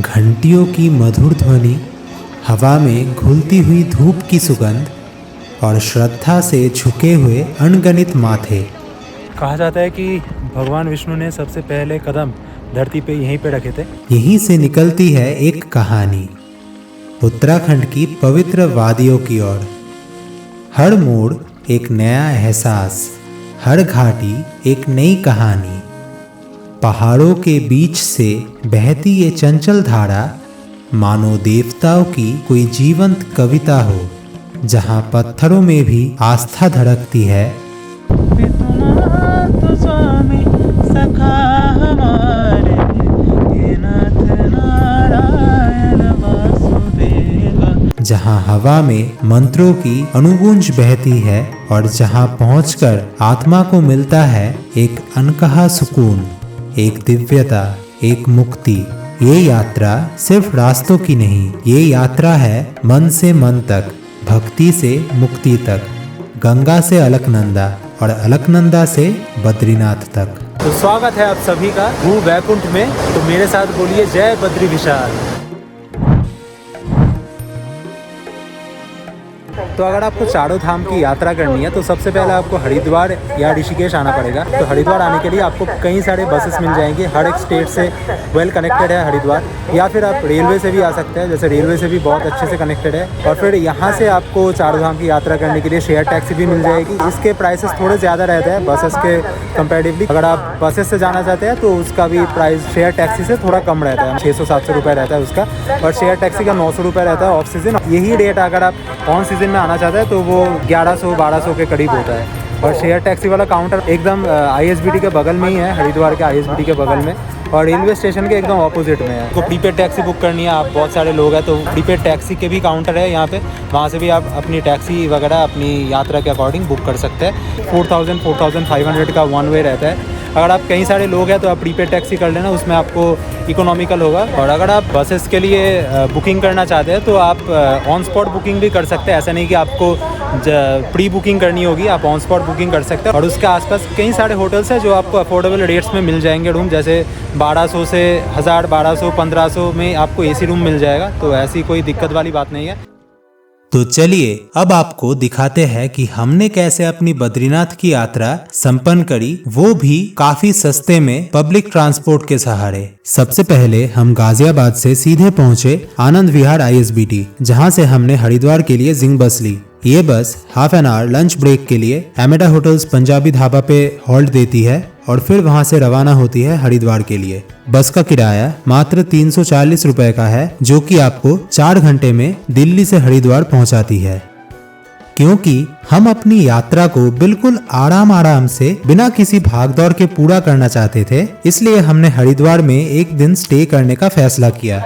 घंटियों की मधुर ध्वनि, हवा में घुलती हुई धूप की सुगंध और श्रद्धा से झुके हुए अनगिनत माथे। कहा जाता है कि भगवान विष्णु ने सबसे पहले कदम धरती पे यहीं पे रखे थे। यहीं से निकलती है एक कहानी, उत्तराखंड की पवित्र वादियों की ओर। हर मोड़ एक नया एहसास, हर घाटी एक नई कहानी। पहाड़ों के बीच से बहती ये चंचल धारा मानो देवताओं की कोई जीवंत कविता हो, जहाँ पत्थरों में भी आस्था धड़कती है। तो स्वामी सखा हमारे, हे नाथ नारायण वासुदेव। जहाँ हवा में मंत्रों की अनुगूंज बहती है और जहाँ पहुंचकर आत्मा को मिलता है एक अनकहा सुकून, एक दिव्यता, एक मुक्ति। ये यात्रा सिर्फ रास्तों की नहीं, ये यात्रा है मन से मन तक, भक्ति से मुक्ति तक, गंगा से अलकनंदा और अलकनंदा से बद्रीनाथ तक। तो स्वागत है आप सभी का भू वैकुंठ में। तो मेरे साथ बोलिए जय बद्री विशाल। तो अगर आपको चारों धाम की यात्रा करनी है तो सबसे पहले आपको हरिद्वार या ऋषिकेश आना पड़ेगा। तो हरिद्वार आने के लिए आपको कई सारे बसेस मिल जाएंगे, हर एक स्टेट से वेल कनेक्टेड है हरिद्वार। या फिर आप रेलवे से भी आ सकते हैं, जैसे रेलवे से भी बहुत अच्छे से कनेक्टेड है। और फिर यहाँ से आपको चारों धाम की यात्रा करने के लिए शेयर टैक्सी भी मिल जाएगी। इसके प्राइसेस थोड़े ज़्यादा रहते हैं बसेस के कंपेरेटिवली। अगर आप बसेस से जाना चाहते हैं तो उसका भी प्राइस शेयर टैक्सी से थोड़ा कम रहता है, 600-700 रुपये रहता है उसका। और शेयर टैक्सी का 900 रुपये रहता है ऑफ सीजन। यही रेट अगर आप ऑन सीजन में आना चाहते हैं तो वो 1100-1200 के करीब होता है। और शेयर टैक्सी वाला काउंटर एकदम ISBT के बगल में ही है, हरिद्वार के ISBT के बगल में, और रेलवे स्टेशन के एकदम ऑपोजिट में है। तो प्रीपेड टैक्सी बुक करनी है, आप बहुत सारे लोग हैं तो प्रीपेड टैक्सी के भी काउंटर है यहाँ पे, वहाँ से भी आप अपनी टैक्सी वगैरह अपनी यात्रा के अकॉर्डिंग बुक कर सकते हैं। 4,500 का वन वे रहता है। अगर आप कई सारे लोग हैं तो आप प्रीपेड टैक्सी कर लेना, उसमें आपको इकोनॉमिकल होगा। और अगर आप बसेस के लिए बुकिंग करना चाहते हैं तो आप ऑन स्पॉट बुकिंग भी कर सकते हैं। ऐसा नहीं कि आपको प्री बुकिंग करनी होगी, आप ऑन स्पॉट बुकिंग कर सकते हैं। और उसके आसपास कई सारे होटल्स हैं जो आपको अफोर्डेबल रेट्स में मिल जाएंगे रूम, जैसे 1200 से 1000, 1200, 1500 में आपको AC रूम मिल जाएगा। तो ऐसी कोई दिक्कत वाली बात नहीं है। तो चलिए अब आपको दिखाते हैं कि हमने कैसे अपनी बद्रीनाथ की यात्रा संपन्न करी, वो भी काफी सस्ते में पब्लिक ट्रांसपोर्ट के सहारे। सबसे पहले हम गाजियाबाद से सीधे पहुंचे आनंद विहार ISBT, जहां से हमने हरिद्वार के लिए जिंग बस ली। ये bus half an hour lunch break के लिए एमेडा होटल्स पंजाबी ढाबा पे हॉल्ट देती है और फिर वहां से रवाना होती है हरिद्वार के लिए। बस का किराया मात्र 340 रुपए का है, जो कि आपको 4 घंटे में दिल्ली से हरिद्वार पहुंचाती है। क्योंकि हम अपनी यात्रा को बिल्कुल आराम से बिना किसी भागदौड़ के पूरा करना चाहते थे, इसलिए हमने हरिद्वार में एक दिन स्टे करने का फैसला किया।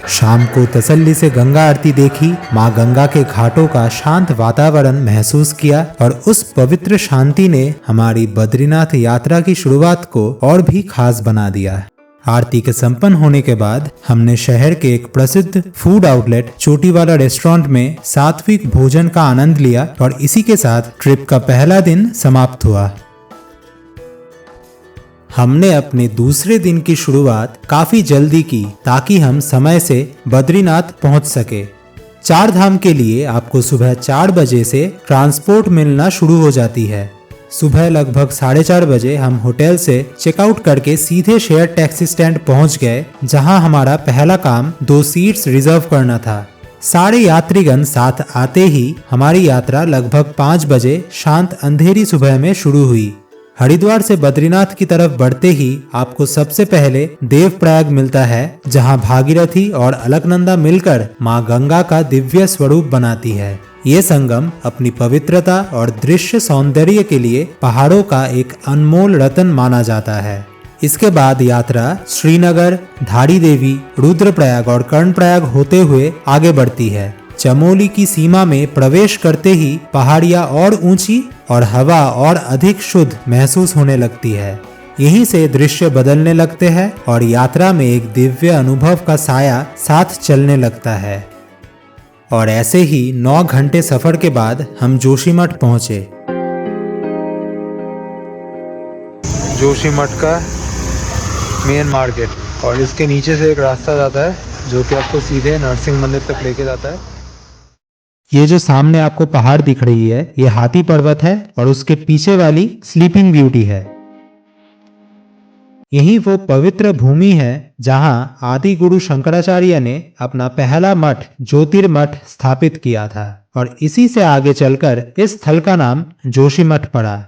शाम को तसल्ली से गंगा आरती देखी, माँ गंगा के घाटों का शांत वातावरण महसूस किया और उस पवित्र शांति ने हमारी बद्रीनाथ यात्रा की शुरुआत को और भी खास बना दिया। आरती के संपन्न होने के बाद हमने शहर के एक प्रसिद्ध फूड आउटलेट चोटी वाला रेस्टोरेंट में सात्विक भोजन का आनंद लिया और इसी के साथ ट्रिप का पहला दिन समाप्त हुआ। हमने अपने दूसरे दिन की शुरुआत काफी जल्दी की ताकि हम समय से बद्रीनाथ पहुंच सके। 4 धाम के लिए आपको सुबह 4 बजे से ट्रांसपोर्ट मिलना शुरू हो जाती है। सुबह लगभग 4:30 बजे हम होटल से चेकआउट करके सीधे शेयर टैक्सी स्टैंड पहुंच गए, जहां हमारा पहला काम 2 सीट्स रिजर्व करना था। सारे यात्रीगण साथ आते ही हमारी यात्रा लगभग 5 बजे शांत अंधेरी सुबह में शुरू हुई। हरिद्वार से बद्रीनाथ की तरफ बढ़ते ही आपको सबसे पहले देवप्रयाग मिलता है, जहां भागीरथी और अलकनंदा मिलकर मां गंगा का दिव्य स्वरूप बनाती है। ये संगम अपनी पवित्रता और दृश्य सौंदर्य के लिए पहाड़ों का एक अनमोल रत्न माना जाता है। इसके बाद यात्रा श्रीनगर, धारी देवी, रुद्रप्रयाग और कर्णप्रयाग होते हुए आगे बढ़ती है। चमोली की सीमा में प्रवेश करते ही पहाड़ियाँ और ऊंची और हवा और अधिक शुद्ध महसूस होने लगती है। यहीं से दृश्य बदलने लगते हैं और यात्रा में एक दिव्य अनुभव का साया साथ चलने लगता है। और ऐसे ही 9 घंटे सफर के बाद हम जोशीमठ पहुंचे। जोशीमठ का मेन मार्केट, और इसके नीचे से एक रास्ता जाता है जो कि आपको सीधे नरसिंह मंदिर तक लेके जाता है। ये जो सामने आपको पहाड़ दिख रही है, ये हाथी पर्वत है और उसके पीछे वाली स्लीपिंग ब्यूटी है। यही वो पवित्र भूमि है जहां आदि गुरु शंकराचार्य ने अपना पहला मठ ज्योतिर्मठ स्थापित किया था, और इसी से आगे चलकर इस स्थल का नाम जोशीमठ पड़ा।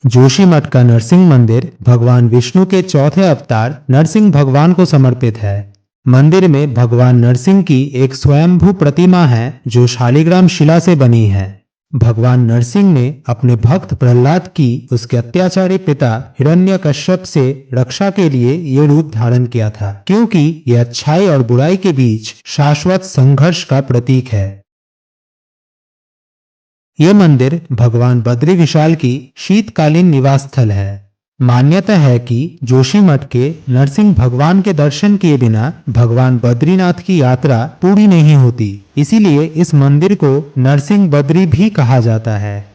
जोशीमठ का नरसिंह मंदिर भगवान विष्णु के चौथे अवतार नरसिंह भगवान को समर्पित है। मंदिर में भगवान नरसिंह की एक स्वयंभू प्रतिमा है जो शालिग्राम शिला से बनी है। भगवान नरसिंह ने अपने भक्त प्रहलाद की उसके अत्याचारी पिता हिरण्यकश्यप से रक्षा के लिए ये रूप धारण किया था, क्योंकि यह अच्छाई और बुराई के बीच शाश्वत संघर्ष का प्रतीक है। यह मंदिर भगवान बद्री विशाल की शीतकालीन निवास स्थल है। मान्यता है कि जोशीमठ के नरसिंह भगवान के दर्शन किए बिना भगवान बद्रीनाथ की यात्रा पूरी नहीं होती, इसीलिए इस मंदिर को नरसिंह बद्री भी कहा जाता है।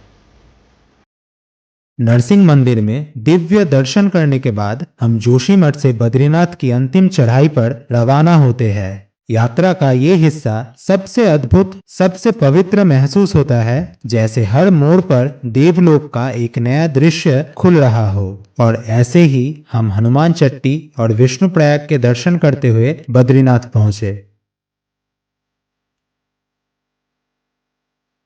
नरसिंह मंदिर में दिव्य दर्शन करने के बाद हम जोशीमठ से बद्रीनाथ की अंतिम चढ़ाई पर रवाना होते हैं। यात्रा का ये हिस्सा सबसे अद्भुत, सबसे पवित्र महसूस होता है, जैसे हर मोड़ पर देवलोक का एक नया दृश्य खुल रहा हो। और ऐसे ही हम हनुमान चट्टी और विष्णुप्रयाग के दर्शन करते हुए बद्रीनाथ पहुंचे।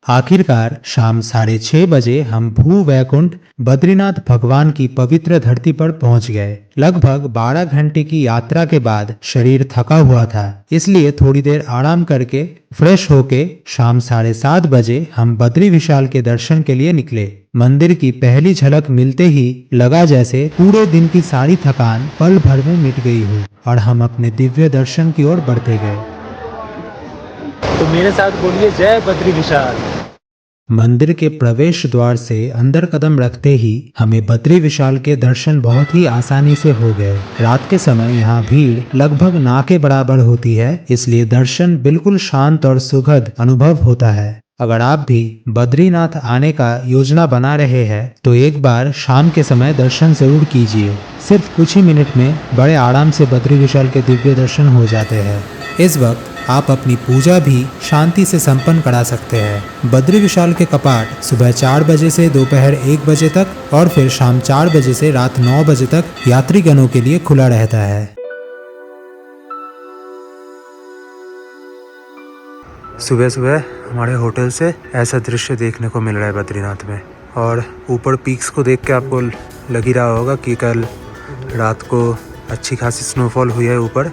आखिरकार शाम 6:30 बजे हम भू वैकुंठ बद्रीनाथ भगवान की पवित्र धरती पर पहुंच गए। लगभग 12 घंटे की यात्रा के बाद शरीर थका हुआ था, इसलिए थोड़ी देर आराम करके फ्रेश होके शाम 7:30 बजे हम बद्री विशाल के दर्शन के लिए निकले। मंदिर की पहली झलक मिलते ही लगा जैसे पूरे दिन की सारी थकान पल भर में मिट गई हो और हम अपने दिव्य दर्शन की ओर बढ़ते गए। तो मेरे साथ बोलिए जय बद्री विशाल। मंदिर के प्रवेश द्वार से अंदर कदम रखते ही हमें बद्री विशाल के दर्शन बहुत ही आसानी से हो गए। रात के समय यहाँ भीड़ लगभग ना के बराबर होती है, इसलिए दर्शन बिल्कुल शांत और सुखद अनुभव होता है। अगर आप भी बद्रीनाथ आने का योजना बना रहे हैं तो एक बार शाम के समय दर्शन जरूर कीजिए। सिर्फ कुछ ही मिनट में बड़े आराम से बद्री विशाल के दिव्य दर्शन हो जाते हैं। इस वक्त आप अपनी पूजा भी शांति से संपन्न करा सकते हैं। बद्री विशाल के कपाट सुबह 4 बजे से दोपहर 1 बजे तक और फिर शाम 4 बजे से रात 9 बजे तक यात्रीगणों के लिए खुला रहता है। सुबह सुबह हमारे होटल से ऐसा दृश्य देखने को मिल रहा है बद्रीनाथ में, और ऊपर पीक्स को देख के आपको लग ही रहा होगा कि कल रात को अच्छी खासी स्नोफॉल हुई है ऊपर।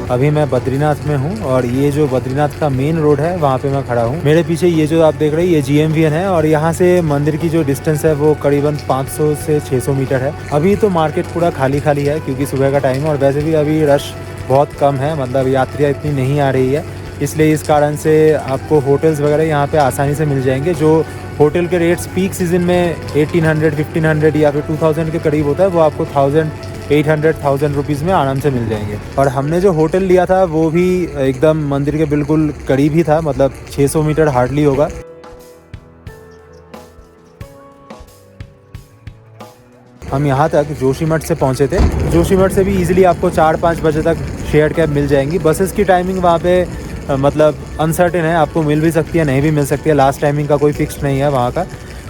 अभी मैं बद्रीनाथ में हूँ और ये जो बद्रीनाथ का मेन रोड है वहाँ पे मैं खड़ा हूँ। मेरे पीछे ये जो आप देख रहे हैं ये GMVN है और यहाँ से मंदिर की जो डिस्टेंस है वो करीबन 500 से 600 मीटर है। अभी तो मार्केट पूरा खाली खाली है क्योंकि सुबह का टाइम है और वैसे भी अभी रश बहुत कम है, मतलब यात्रियाँ इतनी नहीं आ रही है, इसलिए इस कारण से आपको होटल्स वगैरह यहाँ पे आसानी से मिल जाएंगे। जो होटल के रेट्स पीक सीजन में 1800, 1500 या फिर 2000 के करीब होता है वो आपको 1000 रुपीज़ में आराम से मिल जाएंगे। और हमने जो होटल लिया था वो भी एकदम मंदिर के बिल्कुल करीब ही था, मतलब 600 मीटर हार्डली होगा। हम यहाँ तक जोशीमठ से पहुँचे थे। जोशीमठ से भी इजीली आपको 4-5 बजे तक शेयर कैब मिल जाएंगी। बसेस की टाइमिंग वहाँ पे मतलब अनसर्टेन है, आपको मिल भी सकती है नहीं भी मिल सकती है, लास्ट टाइमिंग का कोई फिक्स नहीं है वहाँ का।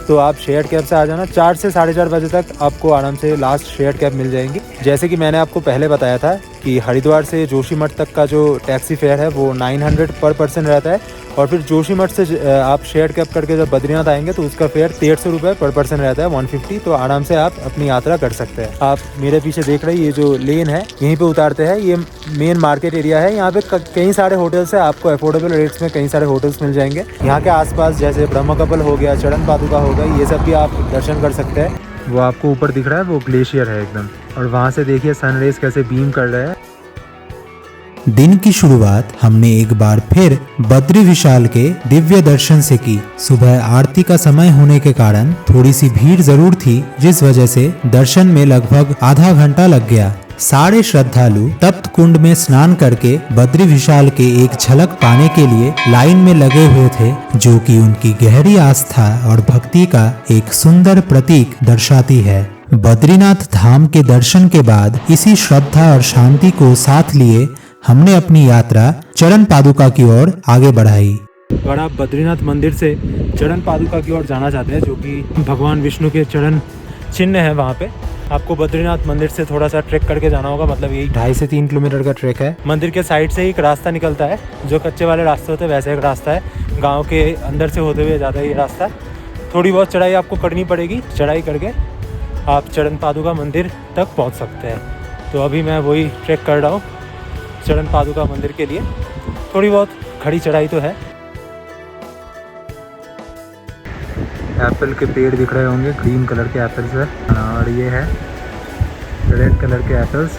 तो आप शेयर कैब से आ जाना, 4 से 4:30 बजे तक आपको आराम से लास्ट शेयर कैब मिल जाएंगी। जैसे कि मैंने आपको पहले बताया था कि हरिद्वार से जोशीमठ तक का जो टैक्सी फेयर है वो 900 पर पर्सन रहता है, और फिर जोशीमठ से आप शेयर कैब करके जब बद्रीनाथ आएंगे तो उसका फेयर 150 रुपये पर पर्सन रहता है, 150। तो आराम से आप अपनी यात्रा कर सकते हैं। आप मेरे पीछे देख रहे हैं ये जो लेन है यहीं पे उतारते हैं, ये मेन मार्केट एरिया है। यहाँ पे कई सारे होटल्स है, आपको अफोर्डेबल रेट्स में कई सारे होटल्स मिल जाएंगे। यहाँ के आसपास जैसे ब्रह्मकपल हो गया, चरण पादुका हो गई, ये सब भी आप दर्शन कर सकते हैं। वो आपको ऊपर दिख रहा है वो ग्लेशियर है एकदम, और वहाँ से देखिए सनराइज कैसे बीम कर रहा है। दिन की शुरुआत हमने एक बार फिर बद्री विशाल के दिव्य दर्शन से की। सुबह आरती का समय होने के कारण थोड़ी सी भीड़ जरूर थी, जिस वजह से दर्शन में लगभग आधा घंटा लग गया। सारे श्रद्धालु तप्त कुंड में स्नान करके बद्री विशाल के एक झलक पाने के लिए लाइन में लगे हुए थे, जो कि उनकी गहरी आस्था और भक्ति का एक सुंदर प्रतीक दर्शाती है। बद्रीनाथ धाम के दर्शन के बाद इसी श्रद्धा और शांति को साथ लिए हमने अपनी यात्रा चरण पादुका की ओर आगे बढ़ाई। अगर आप बद्रीनाथ मंदिर से चरण पादुका की ओर जाना चाहते हैं, जो कि भगवान विष्णु के चरण चिन्ह है, वहाँ पे आपको बद्रीनाथ मंदिर से थोड़ा सा ट्रैक करके जाना होगा। मतलब यही 2.5 से 3 किलोमीटर का ट्रैक है। मंदिर के साइड से ही एक रास्ता निकलता है, जो कच्चे वाले रास्ते होते हैं वैसे एक रास्ता है। गांव के अंदर से होते हुए जाता है ये रास्ता। थोड़ी बहुत चढ़ाई आपको करनी पड़ेगी, चढ़ाई करके आप चरण पादुका मंदिर तक पहुँच सकते हैं। तो अभी मैं वही ट्रैक कर रहा हूँ चरण पादुका मंदिर के लिए। थोड़ी बहुत खड़ी चढ़ाई तो है। एप्पल के पेड़ दिख रहे होंगे, ग्रीन कलर के एप्पल्स है, और ये है रेड कलर के एप्पल्स।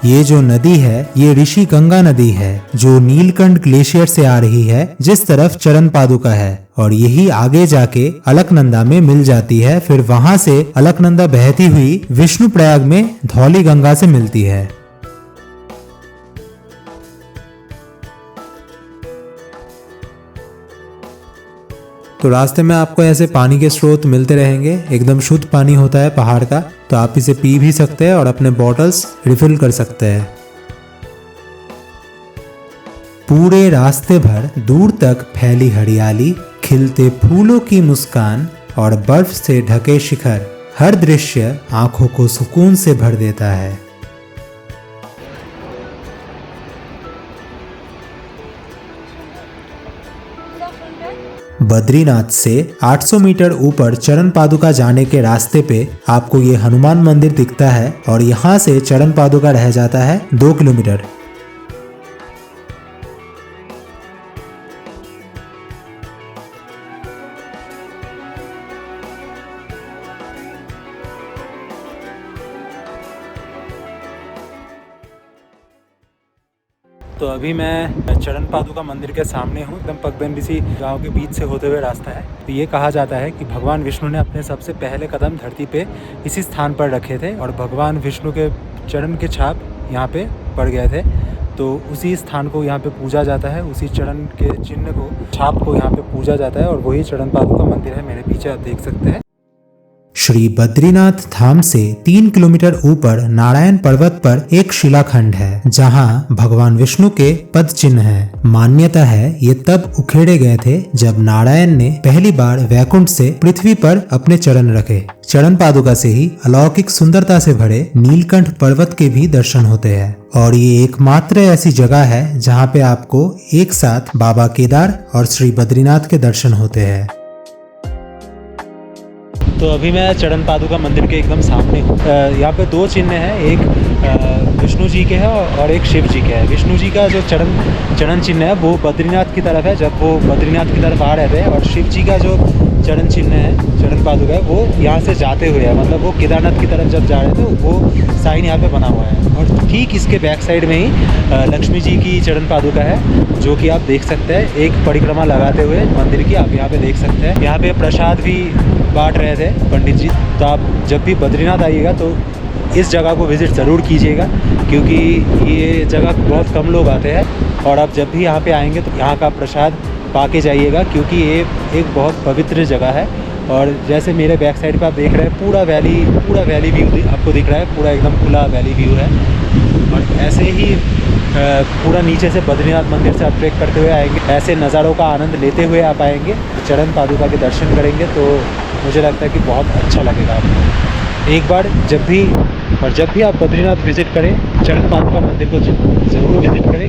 ये जो नदी है ये ऋषि गंगा नदी है, जो नीलकंठ ग्लेशियर से आ रही है, जिस तरफ चरण पादुका है, और यही आगे जाके अलकनंदा में मिल जाती है। फिर वहां से अलकनंदा बहती हुई विष्णु प्रयाग में धौली गंगा से मिलती है। तो रास्ते में आपको ऐसे पानी के स्रोत मिलते रहेंगे। एकदम शुद्ध पानी होता है पहाड़ का, तो आप इसे पी भी सकते हैं और अपने बॉटल्स रिफिल कर सकते हैं। पूरे रास्ते भर दूर तक फैली हरियाली, खिलते फूलों की मुस्कान और बर्फ से ढके शिखर, हर दृश्य आंखों को सुकून से भर देता है। बद्रीनाथ से 800 मीटर ऊपर चरण पादुका जाने के रास्ते पे आपको ये हनुमान मंदिर दिखता है, और यहाँ से चरण पादुका रह जाता है 2 किलोमीटर। तो अभी मैं चरण पादुका मंदिर के सामने हूँ। एकदम पगडंडी गांव के बीच से होते हुए रास्ता है। तो ये कहा जाता है कि भगवान विष्णु ने अपने सबसे पहले कदम धरती पे इसी स्थान पर रखे थे, और भगवान विष्णु के चरण के छाप यहाँ पे पड़ गए थे। तो उसी स्थान को यहाँ पे पूजा जाता है, उसी चरण के चिन्ह को, छाप को यहाँ पे पूजा जाता है, और वही चरण पादुका मंदिर है। मेरे पीछे आप देख सकते हैं। श्री बद्रीनाथ धाम से 3 किलोमीटर ऊपर नारायण पर्वत पर एक शिलाखंड है, जहां भगवान विष्णु के पद चिन्ह हैं। मान्यता है ये तब उखेड़े गए थे जब नारायण ने पहली बार वैकुंठ से पृथ्वी पर अपने चरण रखे। चरण पादुका से ही अलौकिक सुंदरता से भरे नीलकंठ पर्वत के भी दर्शन होते हैं, और ये एकमात्र ऐसी जगह है जहाँ पे आपको एक साथ बाबा केदार और श्री बद्रीनाथ के दर्शन होते हैं। तो अभी मैं चरण पादुका मंदिर के एकदम सामने हूँ। यहाँ पे 2 चिन्ह हैं, एक विष्णु जी के है और एक शिव जी के है। विष्णु जी का जो चरण चिन्ह है वो बद्रीनाथ की तरफ है, जब वो बद्रीनाथ की तरफ आ रहे थे, और शिव जी का जो चरण चिन्ह है, चरण पादुका है, वो यहाँ से जाते हुए है। मतलब वो केदारनाथ की तरफ जब जा रहे थे वो साइन यहाँ पे बना हुआ है। और ठीक इसके बैक साइड में ही लक्ष्मी जी की चरण पादुका है, जो कि आप देख सकते हैं एक परिक्रमा लगाते हुए मंदिर की। आप यहाँ पे देख सकते हैं, यहाँ पे प्रसाद भी बांट रहे थे पंडित जी। तो आप जब भी बद्रीनाथ आइएगा तो इस जगह को विज़िट ज़रूर कीजिएगा, क्योंकि ये जगह बहुत कम लोग आते हैं। और आप जब भी यहाँ पे आएंगे तो यहाँ का प्रसाद पा के जाइएगा, क्योंकि ये एक बहुत पवित्र जगह है। और जैसे मेरे बैक साइड पे आप देख रहे हैं पूरा वैली व्यू आपको दिख रहा है, पूरा एकदम खुला वैली व्यू है। और ऐसे ही पूरा नीचे से बद्रीनाथ मंदिर से आप ट्रैक करते हुए आएंगे, ऐसे नज़ारों का आनंद लेते हुए आप आएंगे, चरण पादुका के दर्शन करेंगे, तो मुझे लगता है कि बहुत अच्छा लगेगा आपको। एक बार जब भी आप बद्रीनाथ विज़िट करें, चरण पादुका मंदिर को ज़रूर विज़िट करें।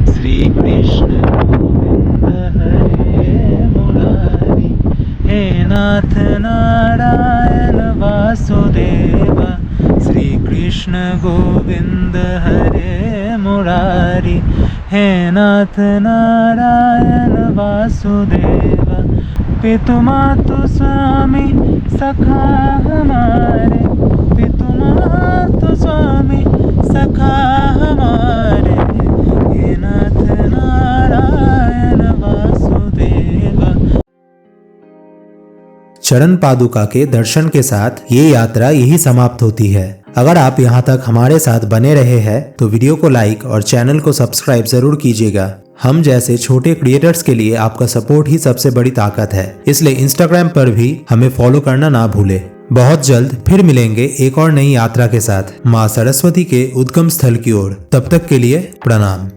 श्री कृष्ण हरे मुरारी, हे नाथ नारायण वासुदेव। श्री कृष्ण गोविंद हरे मुरारी, हे नाथ नारायण वासुदेव। पितु मातु स्वामी सखा हमारे, पितु मातु स्वामी सखा हमारे। चरण पादुका के दर्शन के साथ ये यात्रा यही समाप्त होती है। अगर आप यहाँ तक हमारे साथ बने रहे हैं तो वीडियो को लाइक और चैनल को सब्सक्राइब जरूर कीजिएगा। हम जैसे छोटे क्रिएटर्स के लिए आपका सपोर्ट ही सबसे बड़ी ताकत है, इसलिए इंस्टाग्राम पर भी हमें फॉलो करना ना भूले। बहुत जल्द फिर मिलेंगे एक और नई यात्रा के साथ माँ सरस्वती के उद्गम स्थल की ओर। तब तक के लिए प्रणाम।